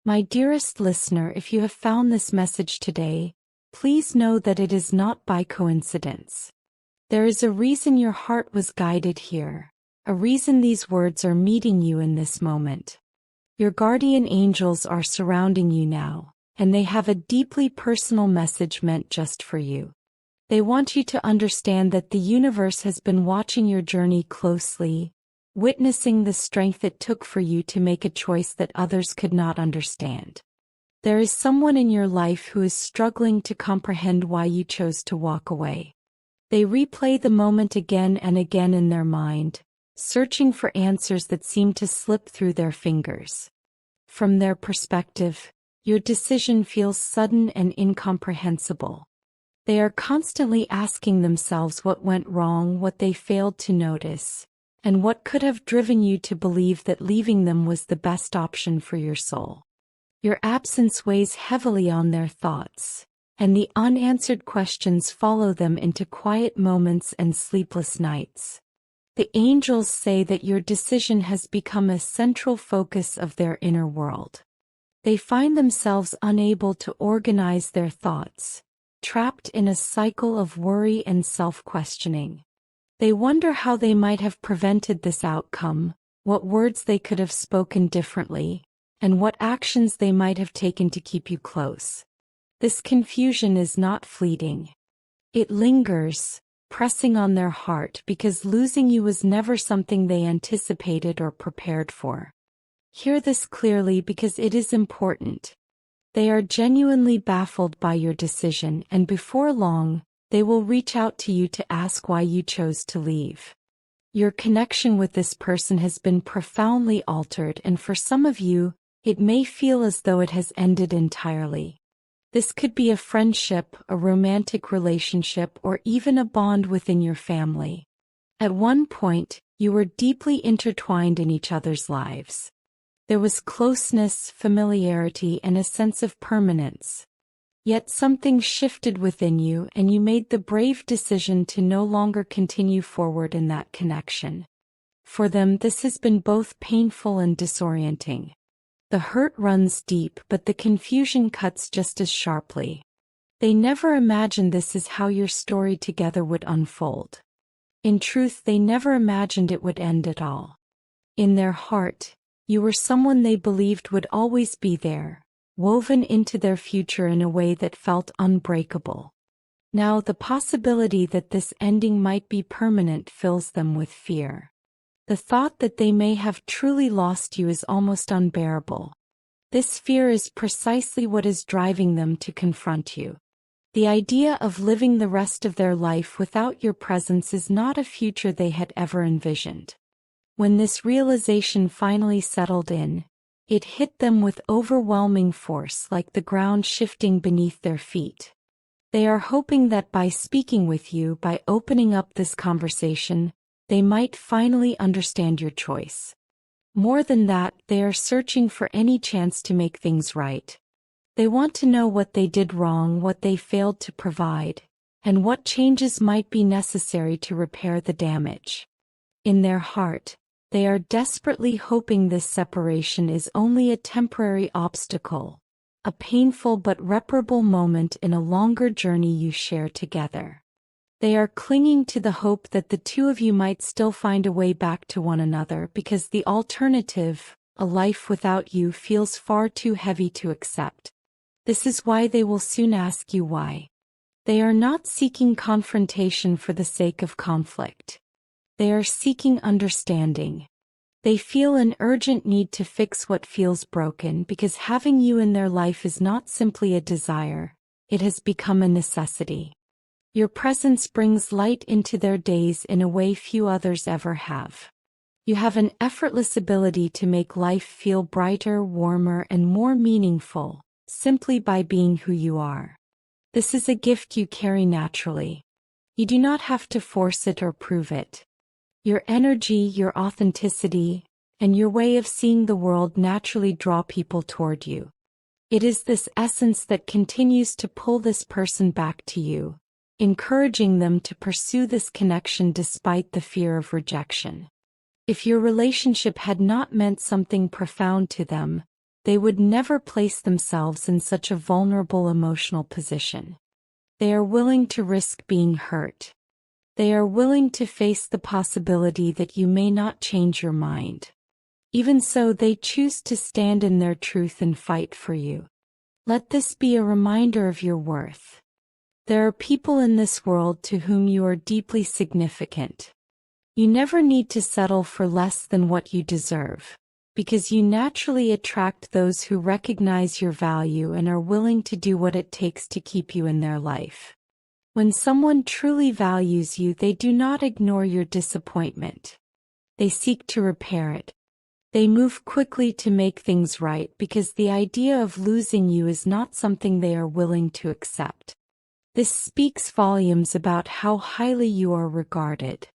My dearest listener, if you have found this message today, please know that it is not by coincidence. There is a reason your heart was guided here, a reason these words are meeting you in this moment. Your guardian angels are surrounding you now, and they have a deeply personal message meant just for you. They want you to understand that the universe has been watching your journey closely, witnessing the strength it took for you to make a choice that others could not understand. There is someone in your life who is struggling to comprehend why you chose to walk away. They replay the moment again and again in their mind, searching for answers that seem to slip through their fingers. From their perspective, your decision feels sudden and incomprehensible. They are constantly asking themselves what went wrong, what they failed to notice, and what could have driven you to believe that leaving them was the best option for your soul. Your absence weighs heavily on their thoughts, and the unanswered questions follow them into quiet moments and sleepless nights. The angels say that your decision has become a central focus of their inner world. They find themselves unable to organize their thoughts, trapped in a cycle of worry and self-questioning. They wonder how they might have prevented this outcome, what words they could have spoken differently, and what actions they might have taken to keep you close. This confusion is not fleeting. It lingers, pressing on their heart because losing you was never something they anticipated or prepared for. Hear this clearly because it is important. They are genuinely baffled by your decision, and before long, they will reach out to you to ask why you chose to leave. Your connection with this person has been profoundly altered, and for some of you, it may feel as though it has ended entirely. This could be a friendship, a romantic relationship, or even a bond within your family. At one point, you were deeply intertwined in each other's lives. There was closeness, familiarity, and a sense of permanence. Yet something shifted within you, and you made the brave decision to no longer continue forward in that connection. For them, this has been both painful and disorienting. The hurt runs deep, but the confusion cuts just as sharply. They never imagined this is how your story together would unfold. In truth, they never imagined it would end at all. In their heart, you were someone they believed would always be there, woven into their future in a way that felt unbreakable. Now, the possibility that this ending might be permanent fills them with fear. The thought that they may have truly lost you is almost unbearable. This fear is precisely what is driving them to confront you. The idea of living the rest of their life without your presence is not a future they had ever envisioned. When this realization finally settled in, it hit them with overwhelming force, like the ground shifting beneath their feet. They are hoping that by speaking with you, by opening up this conversation, they might finally understand your choice. More than that, they are searching for any chance to make things right. They want to know what they did wrong, what they failed to provide, and what changes might be necessary to repair the damage. In their heart, they are desperately hoping this separation is only a temporary obstacle, a painful but reparable moment in a longer journey you share together. They are clinging to the hope that the two of you might still find a way back to one another, because the alternative, a life without you, feels far too heavy to accept. This is why they will soon ask you why. They are not seeking confrontation for the sake of conflict. They are seeking understanding. They feel an urgent need to fix what feels broken, because having you in their life is not simply a desire, it has become a necessity. Your presence brings light into their days in a way few others ever have. You have an effortless ability to make life feel brighter, warmer, and more meaningful, simply by being who you are. This is a gift you carry naturally. You do not have to force it or prove it. Your energy, your authenticity, and your way of seeing the world naturally draw people toward you. It is this essence that continues to pull this person back to you, encouraging them to pursue this connection despite the fear of rejection. If your relationship had not meant something profound to them, They would never place themselves in such a vulnerable emotional position. They are willing to risk being hurt. They are willing to face the possibility that you may not change your mind. Even so, they choose to stand in their truth and fight for you. Let this be a reminder of your worth. There are people in this world to whom you are deeply significant. You never need to settle for less than what you deserve, because you naturally attract those who recognize your value and are willing to do what it takes to keep you in their life. When someone truly values you, they do not ignore your disappointment. They seek to repair it. They move quickly to make things right because the idea of losing you is not something they are willing to accept. This speaks volumes about how highly you are regarded.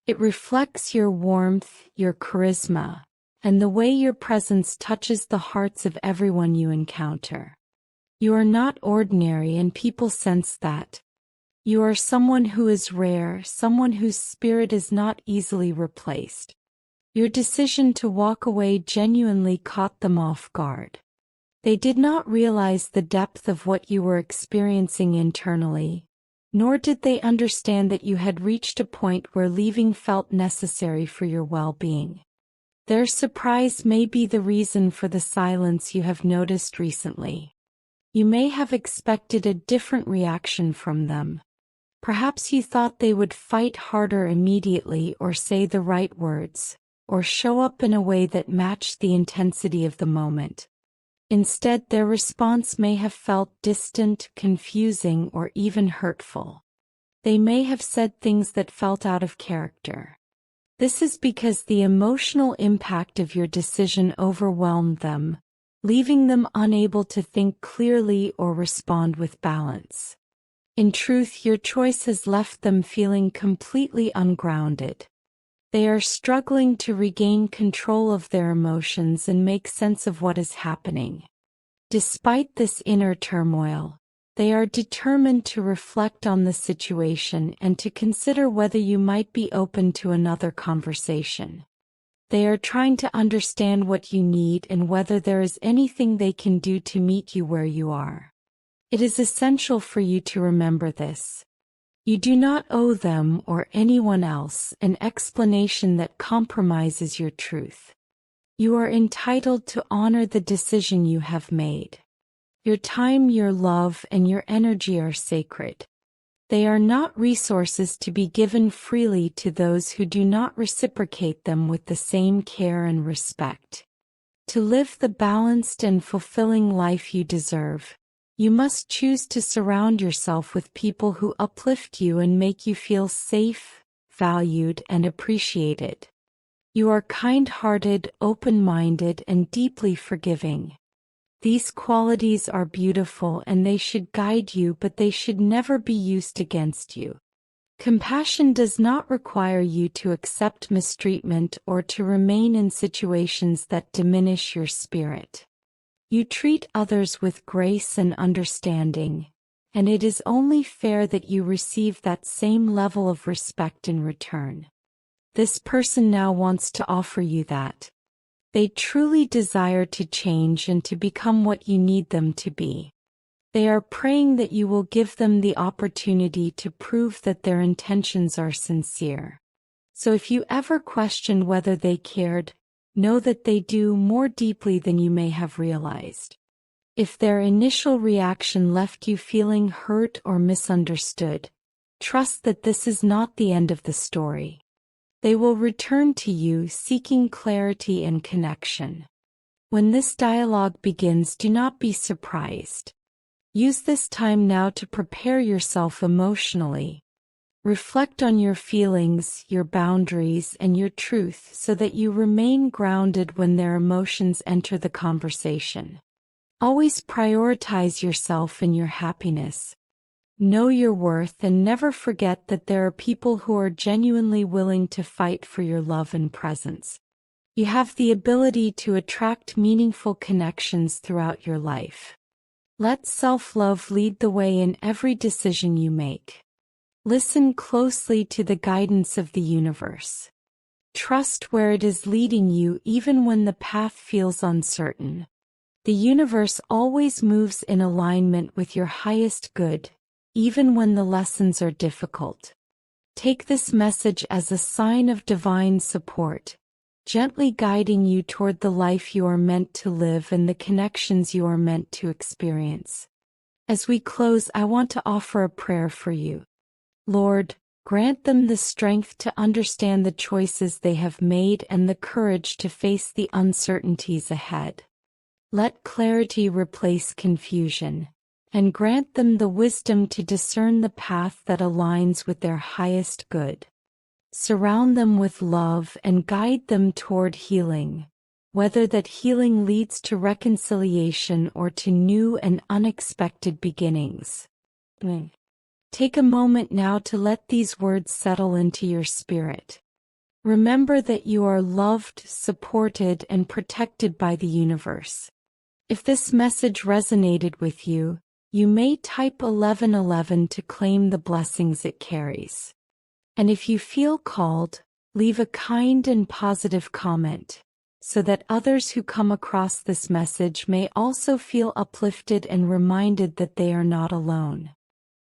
It reflects your warmth, your charisma, and the way your presence touches the hearts of everyone you encounter. You are not ordinary, and people sense that. You are someone who is rare, someone whose spirit is not easily replaced. Your decision to walk away genuinely caught them off guard. They did not realize the depth of what you were experiencing internally, nor did they understand that you had reached a point where leaving felt necessary for your well-being. Their surprise may be the reason for the silence you have noticed recently. You may have expected a different reaction from them. Perhaps you thought they would fight harder immediately, or say the right words, or show up in a way that matched the intensity of the moment. Instead, their response may have felt distant, confusing, or even hurtful. They may have said things that felt out of character. This is because the emotional impact of your decision overwhelmed them, leaving them unable to think clearly or respond with balance. In truth, your choice has left them feeling completely ungrounded. They are struggling to regain control of their emotions and make sense of what is happening. Despite this inner turmoil, they are determined to reflect on the situation and to consider whether you might be open to another conversation. They are trying to understand what you need and whether there is anything they can do to meet you where you are. It is essential for you to remember this. You do not owe them or anyone else an explanation that compromises your truth. You are entitled to honor the decision you have made. Your time, your love, and your energy are sacred. They are not resources to be given freely to those who do not reciprocate them with the same care and respect. To live the balanced and fulfilling life you deserve, you must choose to surround yourself with people who uplift you and make you feel safe, valued, and appreciated. You are kind-hearted, open-minded, and deeply forgiving. These qualities are beautiful and they should guide you, but they should never be used against you. Compassion does not require you to accept mistreatment or to remain in situations that diminish your spirit. You treat others with grace and understanding, and it is only fair that you receive that same level of respect in return. This person now wants to offer you that. They truly desire to change and to become what you need them to be. They are praying that you will give them the opportunity to prove that their intentions are sincere. So if you ever questioned whether they cared, know that they do more deeply than you may have realized. If their initial reaction left you feeling hurt or misunderstood, trust that this is not the end of the story. They will return to you seeking clarity and connection. When this dialogue begins, do not be surprised. Use this time now to prepare yourself emotionally. Reflect on your feelings, your boundaries, and your truth so that you remain grounded when their emotions enter the conversation. Always prioritize yourself and your happiness. Know your worth and never forget that there are people who are genuinely willing to fight for your love and presence. You have the ability to attract meaningful connections throughout your life. Let self-love lead the way in every decision you make. Listen closely to the guidance of the universe. Trust where it is leading you even when the path feels uncertain. The universe always moves in alignment with your highest good, even when the lessons are difficult. Take this message as a sign of divine support, gently guiding you toward the life you are meant to live and the connections you are meant to experience. As we close, I want to offer a prayer for you. Lord, grant them the strength to understand the choices they have made and the courage to face the uncertainties ahead. Let clarity replace confusion, and grant them the wisdom to discern the path that aligns with their highest good. Surround them with love and guide them toward healing, whether that healing leads to reconciliation or to new and unexpected beginnings. Take a moment now to let these words settle into your spirit. Remember that you are loved, supported, and protected by the universe. If this message resonated with you, you may type 1111 to claim the blessings it carries. And if you feel called, leave a kind and positive comment, so that others who come across this message may also feel uplifted and reminded that they are not alone.